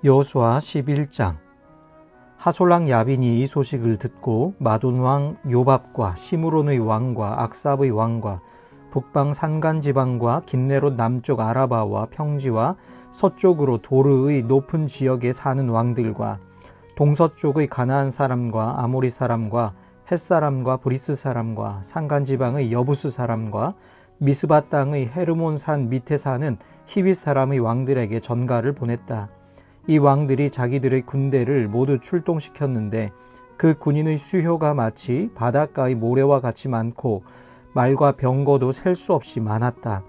여호수아 11장. 하솔랑 야빈이 이 소식을 듣고 마돈 왕 요밥과 시므론의 왕과 악삽의 왕과 북방 산간 지방과 긴네롯 남쪽 아라바와 평지와 서쪽으로 도르의 높은 지역에 사는 왕들과 동서쪽의 가나안 사람과 아모리 사람과 헷 사람과 브리스 사람과 산간 지방의 여부스 사람과 미스바 땅의 헤르몬 산 밑에 사는 히윗 사람의 왕들에게 전가를 보냈다. 이 왕들이 자기들의 군대를 모두 출동시켰는데 그 군인의 수효가 마치 바닷가의 모래와 같이 많고 말과 병거도 셀 수 없이 많았다.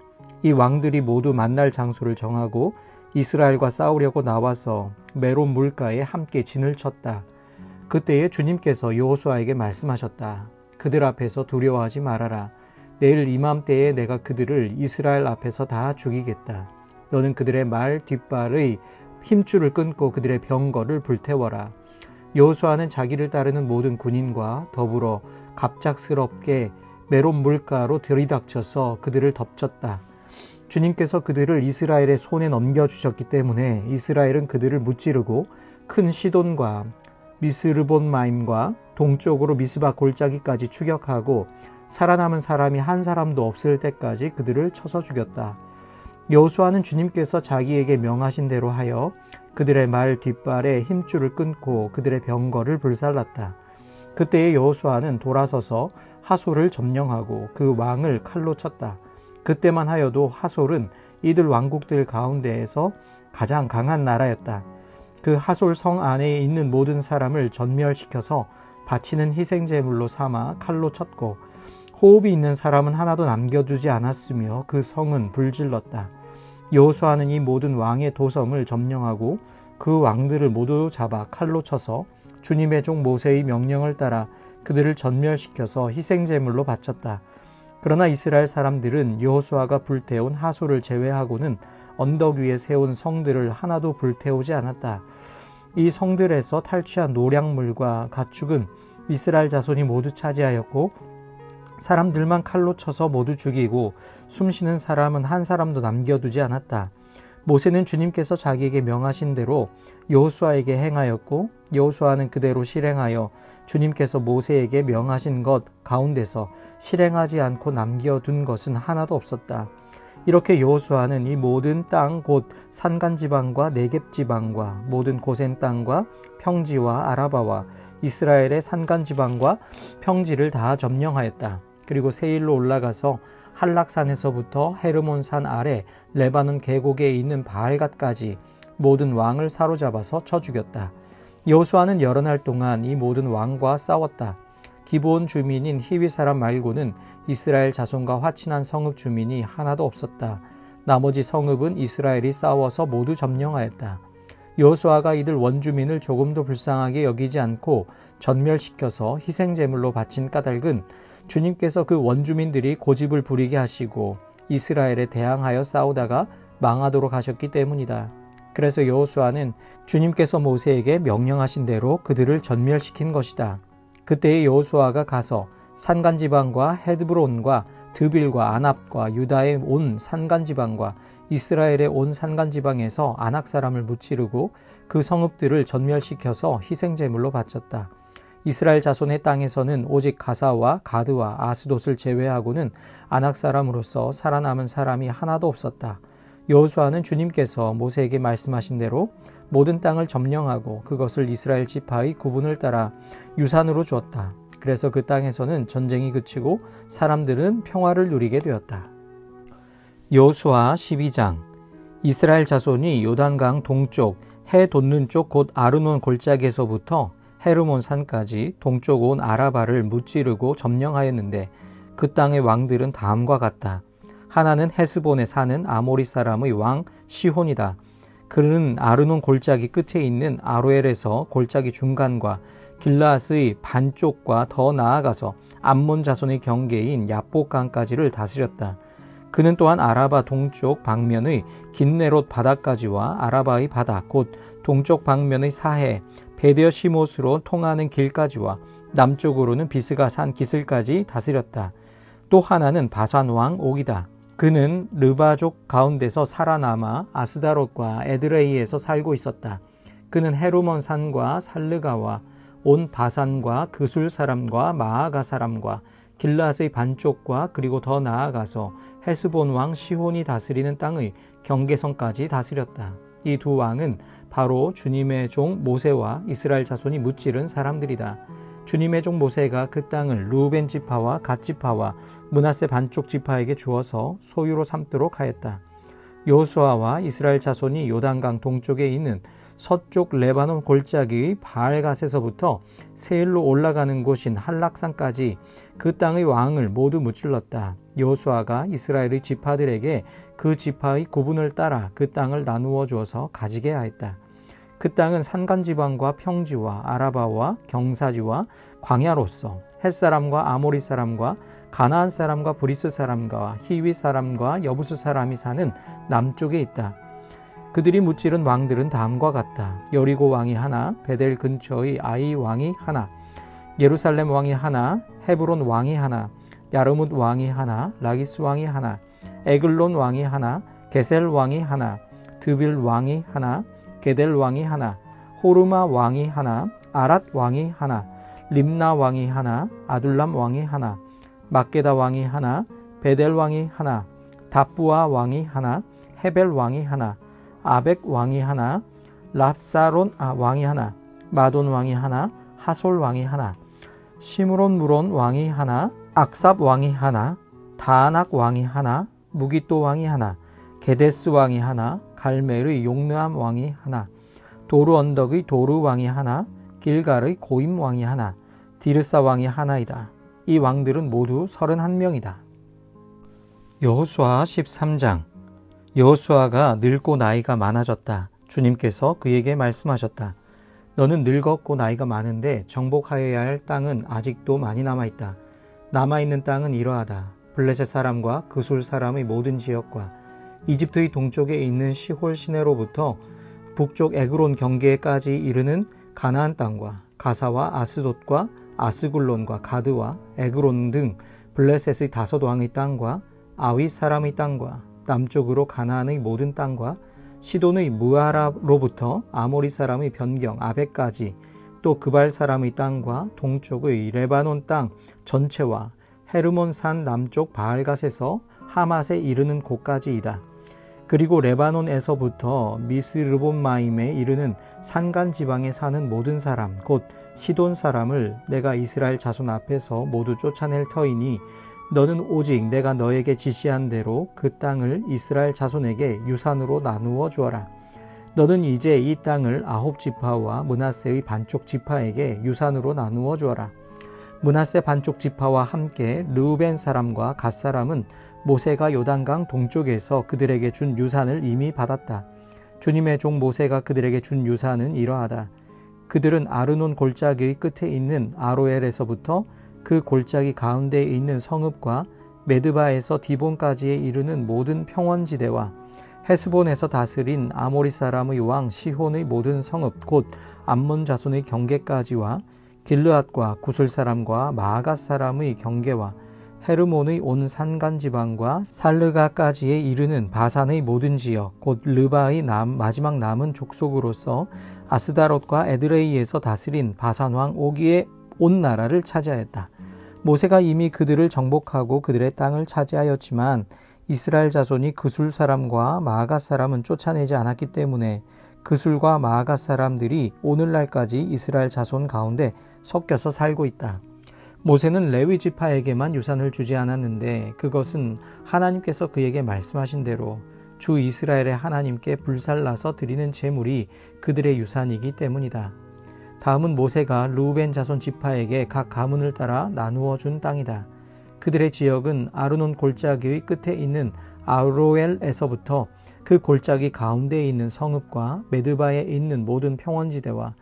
이 왕들이 모두 만날 장소를 정하고 이스라엘과 싸우려고 나와서 메론 물가에 함께 진을 쳤다. 그때에 주님께서 여호수아에게 말씀하셨다. 그들 앞에서 두려워하지 말아라. 내일 이맘때에 내가 그들을 이스라엘 앞에서 다 죽이겠다. 너는 그들의 말 뒷발의 힘줄을 끊고 그들의 병거를 불태워라. 여호수아는 자기를 따르는 모든 군인과 더불어 갑작스럽게 메론 물가로 들이닥쳐서 그들을 덮쳤다. 주님께서 그들을 이스라엘의 손에 넘겨주셨기 때문에 이스라엘은 그들을 무찌르고 큰 시돈과 미스르본마임과 동쪽으로 미스바 골짜기까지 추격하고 살아남은 사람이 한 사람도 없을 때까지 그들을 쳐서 죽였다. 여호수아는 주님께서 자기에게 명하신 대로 하여 그들의 말 뒷발에 힘줄을 끊고 그들의 병거를 불살랐다. 그때에 여호수아는 돌아서서 하솔을 점령하고 그 왕을 칼로 쳤다. 그때만 하여도 하솔은 이들 왕국들 가운데에서 가장 강한 나라였다. 그 하솔 성 안에 있는 모든 사람을 전멸시켜서 바치는 희생제물로 삼아 칼로 쳤고 호흡이 있는 사람은 하나도 남겨두지 않았으며 그 성은 불질렀다. 여호수아는 이 모든 왕의 도성을 점령하고 그 왕들을 모두 잡아 칼로 쳐서 주님의 종 모세의 명령을 따라 그들을 전멸시켜서 희생제물로 바쳤다. 그러나 이스라엘 사람들은 여호수아가 불태운 하솔을 제외하고는 언덕 위에 세운 성들을 하나도 불태우지 않았다. 이 성들에서 탈취한 노략물과 가축은 이스라엘 자손이 모두 차지하였고 사람들만 칼로 쳐서 모두 죽이고 숨쉬는 사람은 한 사람도 남겨두지 않았다. 모세는 주님께서 자기에게 명하신 대로 여호수아에게 행하였고 여호수아는 그대로 실행하여 주님께서 모세에게 명하신 것 가운데서 실행하지 않고 남겨둔 것은 하나도 없었다. 이렇게 여호수아는 이 모든 땅 곧 산간지방과 네겝지방과 모든 고센 땅과 평지와 아라바와 이스라엘의 산간지방과 평지를 다 점령하였다. 그리고 세일로 올라가서 한락산에서부터 헤르몬산 아래 레바논 계곡에 있는 바알갓까지 모든 왕을 사로잡아서 쳐 죽였다. 여호수아는 여러 날 동안 이 모든 왕과 싸웠다. 기브온 주민인 히윗 사람 말고는 이스라엘 자손과 화친한 성읍 주민이 하나도 없었다. 나머지 성읍은 이스라엘이 싸워서 모두 점령하였다. 여호수아가 이들 원주민을 조금도 불쌍하게 여기지 않고 전멸시켜서 희생제물로 바친 까닭은 주님께서 그 원주민들이 고집을 부리게 하시고 이스라엘에 대항하여 싸우다가 망하도록 하셨기 때문이다. 그래서 여호수아는 주님께서 모세에게 명령하신 대로 그들을 전멸시킨 것이다. 그때에 여호수아가 가서 산간지방과 헤드브론과 드빌과 아납과 유다의 온 산간지방과 이스라엘의 온 산간지방에서 아낙 사람을 무찌르고 그 성읍들을 전멸시켜서 희생제물로 바쳤다. 이스라엘 자손의 땅에서는 오직 가사와 가드와 아스돗을 제외하고는 아낙 사람으로서 살아남은 사람이 하나도 없었다. 여호수아는 주님께서 모세에게 말씀하신 대로 모든 땅을 점령하고 그것을 이스라엘 지파의 구분을 따라 유산으로 주었다. 그래서 그 땅에서는 전쟁이 그치고 사람들은 평화를 누리게 되었다. 여호수아 12장. 이스라엘 자손이 요단강 동쪽 해 돋는 쪽 곧 아르논 골짜기에서부터 헤르몬 산까지 동쪽 온 아라바를 무찌르고 점령하였는데 그 땅의 왕들은 다음과 같다. 하나는 헤스본에 사는 아모리 사람의 왕 시혼이다. 그는 아르논 골짜기 끝에 있는 아로엘에서 골짜기 중간과 길라앗의 반쪽과 더 나아가서 암몬 자손의 경계인 야복강까지를 다스렸다. 그는 또한 아라바 동쪽 방면의 긴네롯 바다까지와 아라바의 바다 곧 동쪽 방면의 사해 베데어 시못으로 통하는 길까지와 남쪽으로는 비스가 산 기슬까지 다스렸다. 또 하나는 바산 왕 옥이다. 그는 르바족 가운데서 살아남아 아스다롯과 에드레이에서 살고 있었다. 그는 헤르몬 산과 살르가와 온 바산과 그술 사람과 마아가 사람과 길앗의 반쪽과 그리고 더 나아가서 헤스본 왕 시혼이 다스리는 땅의 경계선까지 다스렸다. 이 두 왕은 바로 주님의 종 모세와 이스라엘 자손이 무찌른 사람들이다. 주님의 종 모세가 그 땅을 르우벤 지파와 갓 지파와 므낫세 반쪽 지파에게 주어서 소유로 삼도록 하였다. 여호수아와 이스라엘 자손이 요단강 동쪽에 있는 서쪽 레바논 골짜기의 바알갓에서부터 세일로 올라가는 곳인 한락산까지 그 땅의 왕을 모두 무찔렀다. 여호수아가 이스라엘의 지파들에게 그 지파의 구분을 따라 그 땅을 나누어 주어서 가지게 하였다. 그 땅은 산간지방과 평지와 아라바와 경사지와 광야로서 햇사람과 아모리 사람과 가나안 사람과 브리스 사람과 히위 사람과 여부스 사람이 사는 남쪽에 있다. 그들이 무찌른 왕들은 다음과 같다. 여리고 왕이 하나, 베델 근처의 아이 왕이 하나, 예루살렘 왕이 하나, 헤브론 왕이 하나, 야르뭇 왕이 하나, 라기스 왕이 하나, 에글론 왕이 하나, 게셀 왕이 하나, 드빌 왕이 하나, 게델 왕이 하나, 호르마 왕이 하나, 아랏 왕이 하나, 림나 왕이 하나, 아둘람 왕이 하나, 막게다 왕이 하나, 베델 왕이 하나, 다부아 왕이 하나, 헤벨 왕이 하나, 아벡 왕이 하나, 랍사론 왕이 하나, 마돈 왕이 하나, 하솔 왕이 하나, 시므론 무론 왕이 하나, 악삽 왕이 하나, 다아낙 왕이 하나, 무기또 왕이 하나, 게데스 왕이 하나, 갈멜의 용르암 왕이 하나, 도르 언덕의 도르 왕이 하나, 길갈의 고임 왕이 하나, 디르사 왕이 하나이다. 이 왕들은 모두 31명이다. 여호수아 13장. 여호수아가 늙고 나이가 많아졌다. 주님께서 그에게 말씀하셨다. 너는 늙었고 나이가 많은데 정복하여야 할 땅은 아직도 많이 남아있다. 남아있는 땅은 이러하다. 블레셋 사람과 그술 사람의 모든 지역과 이집트의 동쪽에 있는 시홀 시내로부터 북쪽 에그론 경계까지 이르는 가나안 땅과 가사와 아스돗과 아스글론과 가드와 에그론 등 블레셋의 5왕의 땅과 아위 사람의 땅과 남쪽으로 가나안의 모든 땅과 시돈의 무아라로부터 아모리 사람의 변경 아벡까지 또 그발 사람의 땅과 동쪽의 레바논 땅 전체와 헤르몬 산 남쪽 바알갓에서 하맛에 이르는 곳까지이다. 그리고 레바논에서부터 미스르본마임에 이르는 산간 지방에 사는 모든 사람 곧 시돈 사람을 내가 이스라엘 자손 앞에서 모두 쫓아낼 터이니 너는 오직 내가 너에게 지시한 대로 그 땅을 이스라엘 자손에게 유산으로 나누어 주어라. 너는 이제 이 땅을 9지파와 므낫세의 반쪽 지파에게 유산으로 나누어 주어라. 므낫세 반쪽 지파와 함께 르우벤 사람과 갓 사람은 모세가 요단강 동쪽에서 그들에게 준 유산을 이미 받았다. 주님의 종 모세가 그들에게 준 유산은 이러하다. 그들은 아르논 골짜기의 끝에 있는 아로엘에서부터 그 골짜기 가운데에 있는 성읍과 메드바에서 디본까지에 이르는 모든 평원지대와 헤스본에서 다스린 아모리 사람의 왕 시혼의 모든 성읍 곧 암몬 자손의 경계까지와 길르앗과 구슬 사람과 마아갓 사람의 경계와 헤르몬의 온 산간 지방과 살르가까지에 이르는 바산의 모든 지역 곧 르바의 마지막 남은 족속으로서 아스다롯과 에드레이에서 다스린 바산 왕 오기의 온 나라를 차지하였다. 모세가 이미 그들을 정복하고 그들의 땅을 차지하였지만 이스라엘 자손이 그술 사람과 마아갓 사람은 쫓아내지 않았기 때문에 그술과 마아갓 사람들이 오늘날까지 이스라엘 자손 가운데 섞여서 살고 있다. 모세는 레위 지파에게만 유산을 주지 않았는데 그것은 하나님께서 그에게 말씀하신 대로 주 이스라엘의 하나님께 불살라서 드리는 제물이 그들의 유산이기 때문이다. 다음은 모세가 르우벤 자손 지파에게 각 가문을 따라 나누어 준 땅이다. 그들의 지역은 아르논 골짜기의 끝에 있는 아로엘에서부터 그 골짜기 가운데에 있는 성읍과 메드바에 있는 모든 평원지대와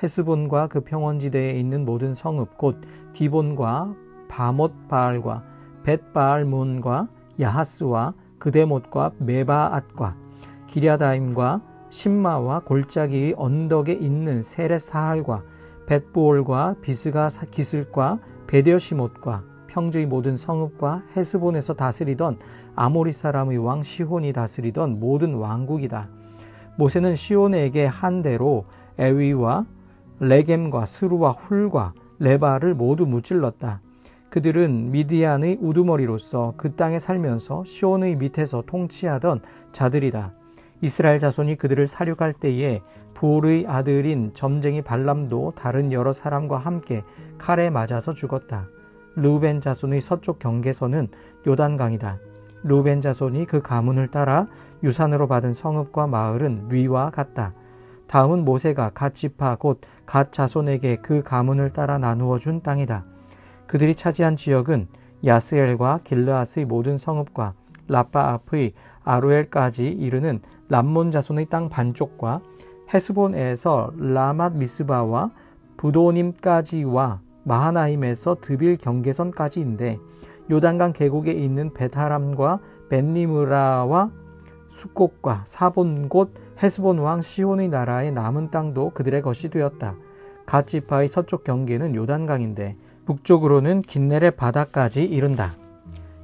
헤스본과 그 평원지대에 있는 모든 성읍 곧 디본과 바못-바알과 벳바알몬과 야하스와 그데못과 메바앗과 기랴다임과 신마와 골짜기의 언덕에 있는 세렛사할과 벳보올과 비스가 기슬과 베데시못과 평지의 모든 성읍과 헤스본에서 다스리던 아모리 사람의 왕 시혼이 다스리던 모든 왕국이다. 모세는 시혼에게 한 대로 에위와 레겜과 스루와 훌과 레바를 모두 무찔렀다. 그들은 미디안의 우두머리로서 그 땅에 살면서 시온의 밑에서 통치하던 자들이다. 이스라엘 자손이 그들을 사륙할 때에 볼의 아들인 점쟁이 발람도 다른 여러 사람과 함께 칼에 맞아서 죽었다. 르우벤 자손의 서쪽 경계선은 요단강이다. 르우벤 자손이 그 가문을 따라 유산으로 받은 성읍과 마을은 위와 같다. 다음은 모세가 갓 지파 곧 갓 자손에게 그 가문을 따라 나누어 준 땅이다. 그들이 차지한 지역은 야스엘과 길르앗의 모든 성읍과 라빠 앞의 아루엘까지 이르는 람몬 자손의 땅 반쪽과 헤스본에서 라맛 미스바와 부도님까지와 마하나임에서 드빌 경계선까지인데 요단강 계곡에 있는 베타람과 벤니므라와 수꽃과 사본 곳 헤스본 왕 시온의 나라의 남은 땅도 그들의 것이 되었다. 갓 지파의 서쪽 경계는 요단강인데 북쪽으로는 긴네렛 바다까지 이른다.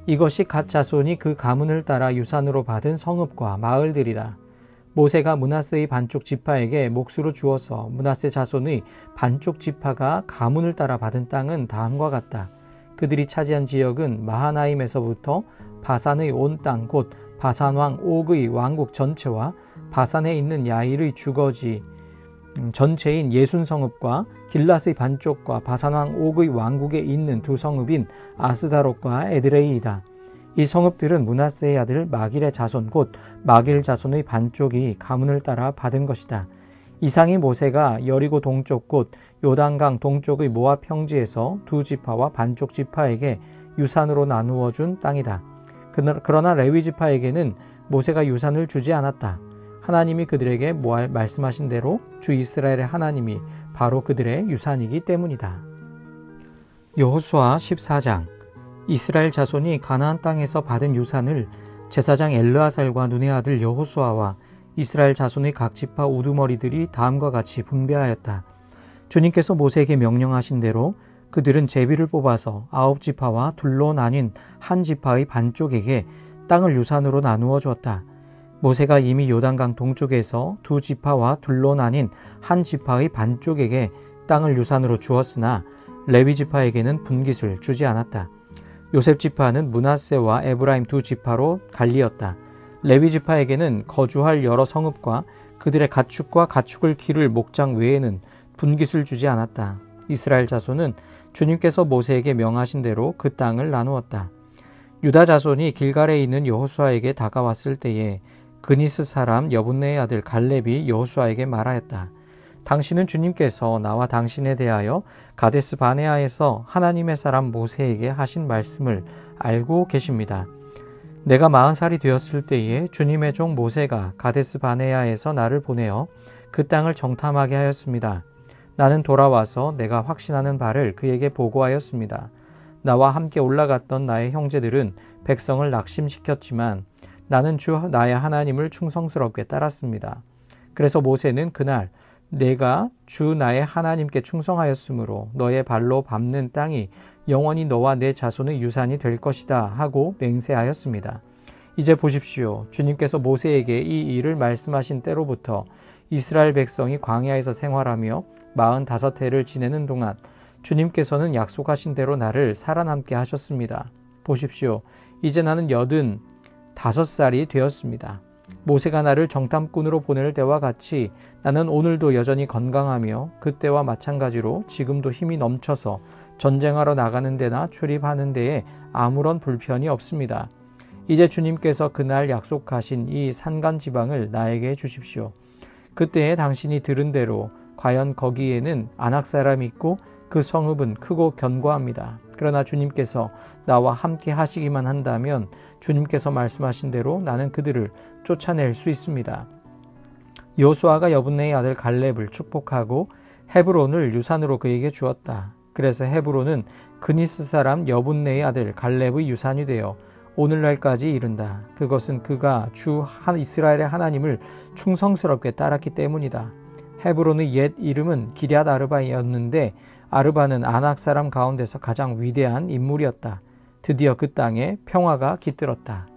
이것이 갓 자손이 그 가문을 따라 유산으로 받은 성읍과 마을들이다. 모세가 므낫세의 반쪽 지파에게 몫으로 주어서 므낫세 자손의 반쪽 지파가 가문을 따라 받은 땅은 다음과 같다. 그들이 차지한 지역은 마하나임에서부터 바산의 온 땅 곧 바산왕 옥의 왕국 전체와 바산에 있는 야일의 주거지 전체인 예순 성읍과 길랏의 반쪽과 바산왕 옥의 왕국에 있는 두 성읍인 아스다롯과 에드레이이다. 이 성읍들은 므낫세의 아들 마길의 자손 곧 마길 자손의 반쪽이 가문을 따라 받은 것이다. 이상이 모세가 여리고 동쪽 곧 요단강 동쪽의 모압 평지에서 두 지파와 반쪽 지파에게 유산으로 나누어 준 땅이다. 그러나 레위 지파에게는 모세가 유산을 주지 않았다. 하나님이 그들에게 말씀하신 대로 주 이스라엘의 하나님이 바로 그들의 유산이기 때문이다. 여호수아 14장. 이스라엘 자손이 가나안 땅에서 받은 유산을 제사장 엘르아살과 눈의 아들 여호수아와 이스라엘 자손의 각 지파 우두머리들이 다음과 같이 분배하였다. 주님께서 모세에게 명령하신 대로 그들은 제비를 뽑아서 9지파와 둘로 나뉜 한 지파의 반쪽에게 땅을 유산으로 나누어 주었다. 모세가 이미 요단강 동쪽에서 두 지파와 둘로 나뉜 한 지파의 반쪽에게 땅을 유산으로 주었으나 레위 지파에게는 분깃을 주지 않았다. 요셉 지파는 므낫세와 에브라임 두 지파로 갈리었다. 레위 지파에게는 거주할 여러 성읍과 그들의 가축과 가축을 기를 목장 외에는 분깃을 주지 않았다. 이스라엘 자손은 주님께서 모세에게 명하신 대로 그 땅을 나누었다. 유다 자손이 길갈에 있는 여호수아에게 다가왔을 때에 그니스 사람 여분네의 아들 갈렙이 여호수아에게 말하였다. 당신은 주님께서 나와 당신에 대하여 가데스 바네아에서 하나님의 사람 모세에게 하신 말씀을 알고 계십니다. 내가 40살이 되었을 때에 주님의 종 모세가 가데스 바네아에서 나를 보내어 그 땅을 정탐하게 하였습니다. 나는 돌아와서 내가 확신하는 바를 그에게 보고하였습니다. 나와 함께 올라갔던 나의 형제들은 백성을 낙심시켰지만 나는 주 나의 하나님을 충성스럽게 따랐습니다. 그래서 모세는 그날 내가 주 나의 하나님께 충성하였으므로 너의 발로 밟는 땅이 영원히 너와 내 자손의 유산이 될 것이다 하고 맹세하였습니다. 이제 보십시오. 주님께서 모세에게 이 일을 말씀하신 때로부터 이스라엘 백성이 광야에서 생활하며 45해를 지내는 동안 주님께서는 약속하신 대로 나를 살아남게 하셨습니다. 보십시오. 이제 나는 85살이 되었습니다. 모세가 나를 정탐꾼으로 보낼 때와 같이 나는 오늘도 여전히 건강하며 그때와 마찬가지로 지금도 힘이 넘쳐서 전쟁하러 나가는 데나 출입하는 데에 아무런 불편이 없습니다. 이제 주님께서 그날 약속하신 이 산간지방을 나에게 주십시오. 그때에 당신이 들은 대로 과연 거기에는 아낙 사람이 있고 그 성읍은 크고 견고합니다. 그러나 주님께서 나와 함께 하시기만 한다면 주님께서 말씀하신 대로 나는 그들을 쫓아낼 수 있습니다. 여호수아가 여분네의 아들 갈렙을 축복하고 헤브론을 유산으로 그에게 주었다. 그래서 헤브론은 그니스 사람 여분네의 아들 갈렙의 유산이 되어 오늘날까지 이른다. 그것은 그가 주 이스라엘의 하나님을 충성스럽게 따랐기 때문이다. 헤브론의 옛 이름은 기럇 아르바였는데 아르바는 아낙 사람 가운데서 가장 위대한 인물이었다. 드디어 그 땅에 평화가 깃들었다.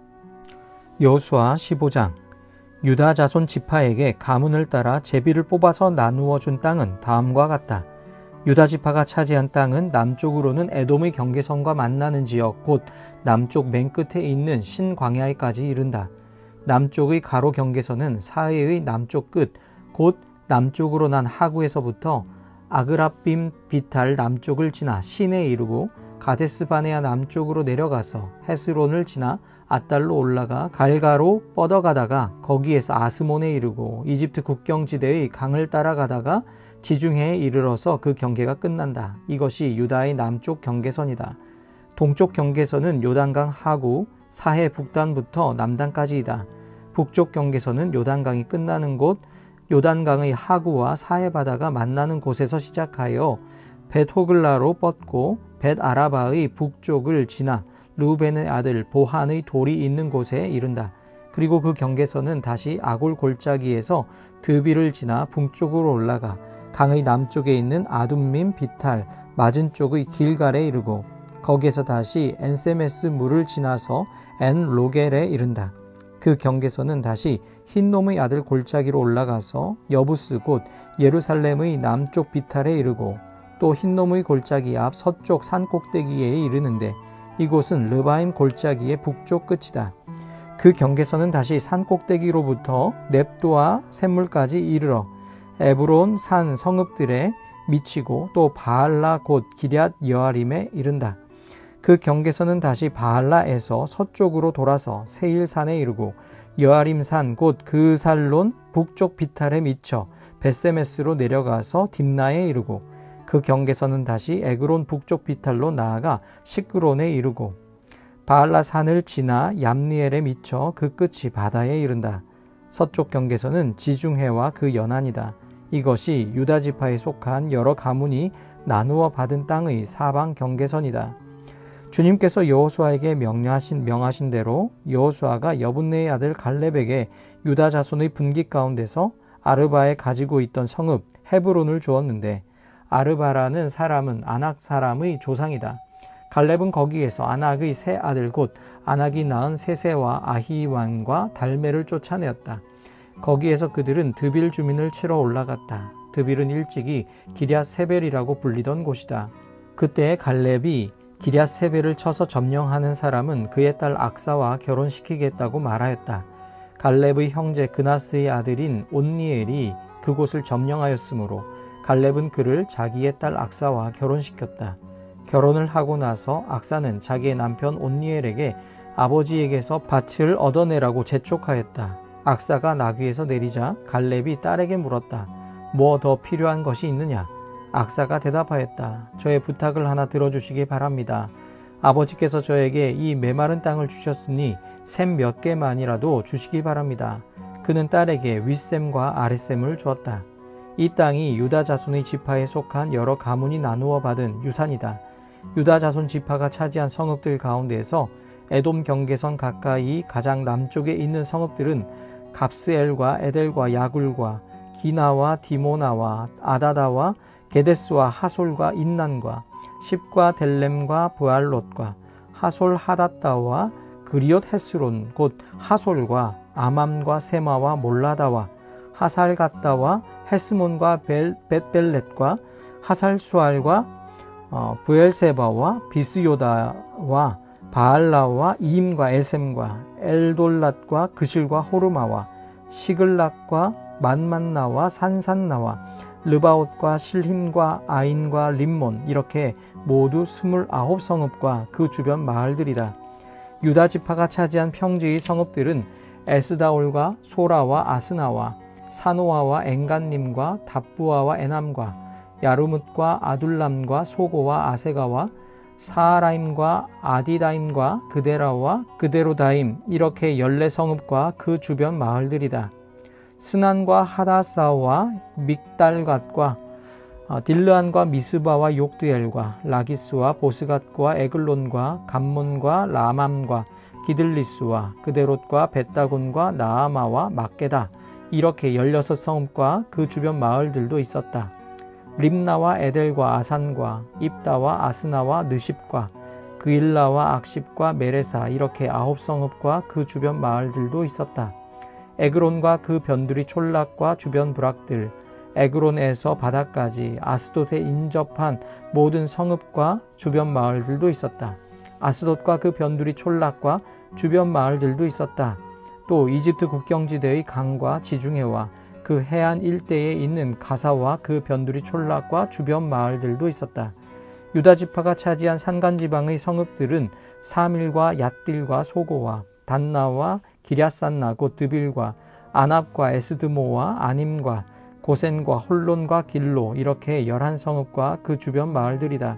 여호수아 15장. 유다 자손 지파에게 가문을 따라 제비를 뽑아서 나누어 준 땅은 다음과 같다. 유다 지파가 차지한 땅은 남쪽으로는 에돔의 경계선과 만나는 지역 곧 남쪽 맨 끝에 있는 신광야에까지 이른다. 남쪽의 가로 경계선은 사해의 남쪽 끝 곧 남쪽으로 난 하구에서부터 아그라빔 비탈 남쪽을 지나 신에 이르고 가데스 바네아 남쪽으로 내려가서 헤스론을 지나 앗달로 올라가 갈가로 뻗어가다가 거기에서 아스몬에 이르고 이집트 국경지대의 강을 따라가다가 지중해에 이르러서 그 경계가 끝난다. 이것이 유다의 남쪽 경계선이다. 동쪽 경계선은 요단강 하구 사해 북단부터 남단까지이다. 북쪽 경계선은 요단강이 끝나는 곳 요단강의 하구와 사해 바다가 만나는 곳에서 시작하여 벳호글라로 뻗고 벳아라바의 북쪽을 지나 루벤의 아들 보한의 돌이 있는 곳에 이른다. 그리고 그 경계선은 다시 아골 골짜기에서 드비를 지나 북쪽으로 올라가 강의 남쪽에 있는 아둠밈 비탈 맞은 쪽의 길갈에 이르고 거기에서 다시 엔세메스 물을 지나서 엔 로겔에 이른다. 그 경계선은 다시 흰놈의 아들 골짜기로 올라가서 여부스 곧 예루살렘의 남쪽 비탈에 이르고 또 흰놈의 골짜기 앞 서쪽 산 꼭대기에 이르는데 이곳은 르바임 골짜기의 북쪽 끝이다. 그 경계선은 다시 산 꼭대기로부터 넵도와 샘물까지 이르러 에브론 산 성읍들에 미치고 또 바알라 곧 기럇 여아림에 이른다. 그 경계선은 다시 바알라에서 서쪽으로 돌아서 세일산에 이르고 여아림산 곧 그 살론 북쪽 비탈에 미쳐 벳세메스로 내려가서 딥나에 이르고 그 경계선은 다시 에그론 북쪽 비탈로 나아가 시크론에 이르고 바알라 산을 지나 얌니엘에 미쳐 그 끝이 바다에 이른다. 서쪽 경계선은 지중해와 그 연안이다. 이것이 유다 지파에 속한 여러 가문이 나누어 받은 땅의 사방 경계선이다. 주님께서 여호수아에게 명하신 대로 여호수아가 여분네의 아들 갈렙에게 유다 자손의 분기 가운데서 아르바에 가지고 있던 성읍 헤브론을 주었는데 아르바라는 사람은 아낙 사람의 조상이다. 갈렙은 거기에서 아낙의 세 아들 곧 아낙이 낳은 세세와 아히완과 달메를 쫓아내었다. 거기에서 그들은 드빌 주민을 치러 올라갔다. 드빌은 일찍이 기럇 세벨이라고 불리던 곳이다. 그때 갈렙이 기럇 세벨을 쳐서 점령하는 사람은 그의 딸 악사와 결혼시키겠다고 말하였다. 갈렙의 형제 그나스의 아들인 온니엘이 그곳을 점령하였으므로 갈렙은 그를 자기의 딸 악사와 결혼시켰다. 결혼을 하고 나서 악사는 자기의 남편 온니엘에게 아버지에게서 밭을 얻어내라고 재촉하였다. 악사가 나귀에서 내리자 갈렙이 딸에게 물었다. 뭐 더 필요한 것이 있느냐? 악사가 대답하였다. 저의 부탁을 하나 들어주시기 바랍니다. 아버지께서 저에게 이 메마른 땅을 주셨으니 샘 몇 개만이라도 주시기 바랍니다. 그는 딸에게 윗샘과 아랫샘을 주었다. 이 땅이 유다 자손의 지파에 속한 여러 가문이 나누어 받은 유산이다. 유다 자손 지파가 차지한 성읍들 가운데에서 에돔 경계선 가까이 가장 남쪽에 있는 성읍들은 갑스엘과 에델과 야굴과 기나와 디모나와 아다다와 게데스와 하솔과 인난과 십과 델렘과 부알롯과 하솔 하닷다와 그리옷 헤스론 곧 하솔과 아맘과 세마와 몰라다와 하살갓다와 헤스몬과 벳벨렛과 하살수알과 브엘세바와 비스요다와 바알라와 이임과 에셈과 엘돌랏과 그실과 호르마와 시글락과 만만나와 산산나와 르바옷과 실힘과 아인과 림몬 이렇게 모두 29성읍과 그 주변 마을들이다. 유다 지파가 차지한 평지의 성읍들은 에스다올과 소라와 아스나와 사노아와 엔간님과 답부아와 에남과 야르뭇과 아둘람과 소고와 아세가와 사하라임과 아디다임과 그데라와 그데로다임 이렇게 14성읍과 그 주변 마을들이다. 스난과 하다사와 믹달갓과 딜르안과 미스바와 욕드엘과 라기스와 보스갓과 에글론과 감몬과 라맘과 기들리스와 그데롯과 벳다곤과 나아마와 막게다 이렇게 16성읍과 그 주변 마을들도 있었다. 림나와 에델과 아산과 입다와 아스나와 느십과 그일라와 악십과 메레사 이렇게 9성읍과 그 주변 마을들도 있었다. 에그론과 그 변두리 촌락과 주변 부락들, 에그론에서 바다까지 아스돗에 인접한 모든 성읍과 주변 마을들도 있었다. 아스돗과 그 변두리 촌락과 주변 마을들도 있었다. 또 이집트 국경지대의 강과 지중해와 그 해안 일대에 있는 가사와 그 변두리 촌락과 주변 마을들도 있었다. 유다 지파가 차지한 산간지방의 성읍들은 사밀과 얏딜과 소고와 단나와 기랴산나 곧 드빌과 아납과 에스드모와 아님과 고센과 홀론과 길로 이렇게 11성읍과 그 주변 마을들이다.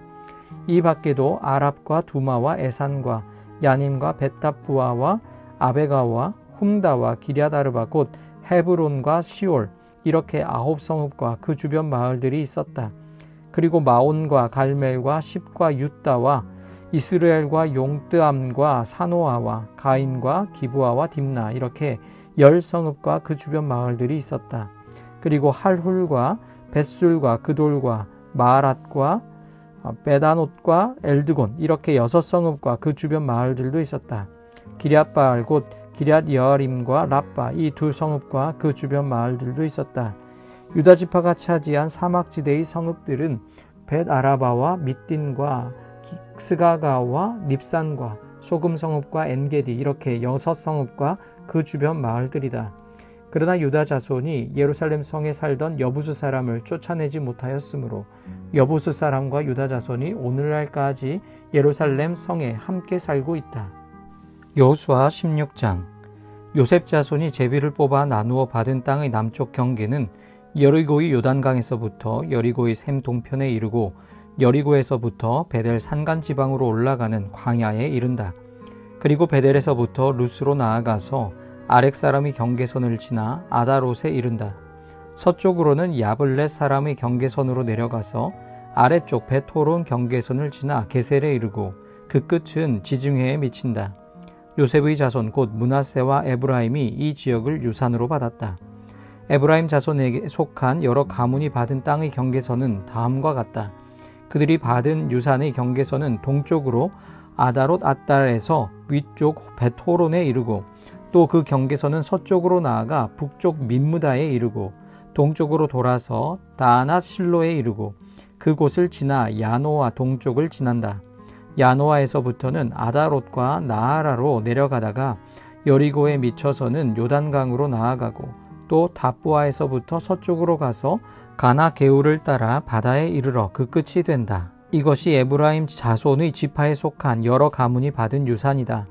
이 밖에도 아랍과 두마와 에산과 야님과 벳답부아와 아베가와 훔다와 기랴다르바 곧 헤브론과 시올 이렇게 9성읍과 그 주변 마을들이 있었다. 그리고 마온과 갈멜과 십과 윳다와 이스라엘과 용뜨암과 사노아와 가인과 기브아와 딥나 이렇게 10성읍과 그 주변 마을들이 있었다. 그리고 할훌과 벳술과 그돌과 마아랏과 베다노트과 엘드곤 이렇게 6성읍과 그 주변 마을들도 있었다. 기럇바알 곧 기럇 여아림과 랍바 이 2성읍과 그 주변 마을들도 있었다. 유다 지파가 차지한 사막지대의 성읍들은 벳아라바와 밑딘과 스가가와 닙산과 소금성읍과 엔게디 이렇게 6성읍과 그 주변 마을들이다. 그러나 유다 자손이 예루살렘 성에 살던 여부스 사람을 쫓아내지 못하였으므로 여부스 사람과 유다 자손이 오늘날까지 예루살렘 성에 함께 살고 있다. 여호수아 16장. 요셉 자손이 제비를 뽑아 나누어 받은 땅의 남쪽 경계는 여리고의 요단강에서부터 여리고의 샘 동편에 이르고 여리고에서부터 베델 산간 지방으로 올라가는 광야에 이른다. 그리고 베델에서부터 루스로 나아가서 아렉 사람의 경계선을 지나 아다롯에 이른다. 서쪽으로는 야블렛 사람의 경계선으로 내려가서 아래쪽 벳호론 경계선을 지나 게셀에 이르고 그 끝은 지중해에 미친다. 요셉의 자손 곧 므낫세와 에브라임이 이 지역을 유산으로 받았다. 에브라임 자손에게 속한 여러 가문이 받은 땅의 경계선은 다음과 같다. 그들이 받은 유산의 경계선은 동쪽으로 아다롯 앗달에서 위쪽 벳호론에 이르고 또 그 경계선은 서쪽으로 나아가 북쪽 민무다에 이르고 동쪽으로 돌아서 다낫 실로에 이르고 그곳을 지나 야노아 동쪽을 지난다. 야노아에서부터는 아다롯과 나아라로 내려가다가 여리고에 미쳐서는 요단강으로 나아가고 또 다부아에서부터 서쪽으로 가서 가나 게울을 따라 바다에 이르러 그 끝이 된다. 이것이 에브라임 자손의 지파에 속한 여러 가문이 받은 유산이다.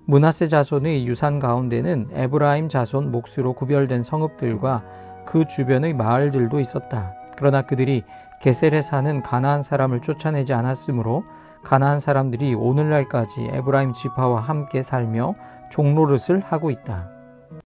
므낫세 자손의 유산 가운데는 에브라임 자손 몫으로 구별된 성읍들과 그 주변의 마을들도 있었다. 그러나 그들이 게셀에 사는 가나안 사람을 쫓아내지 않았으므로 가나안 사람들이 오늘날까지 에브라임 지파와 함께 살며 종노릇을 하고 있다.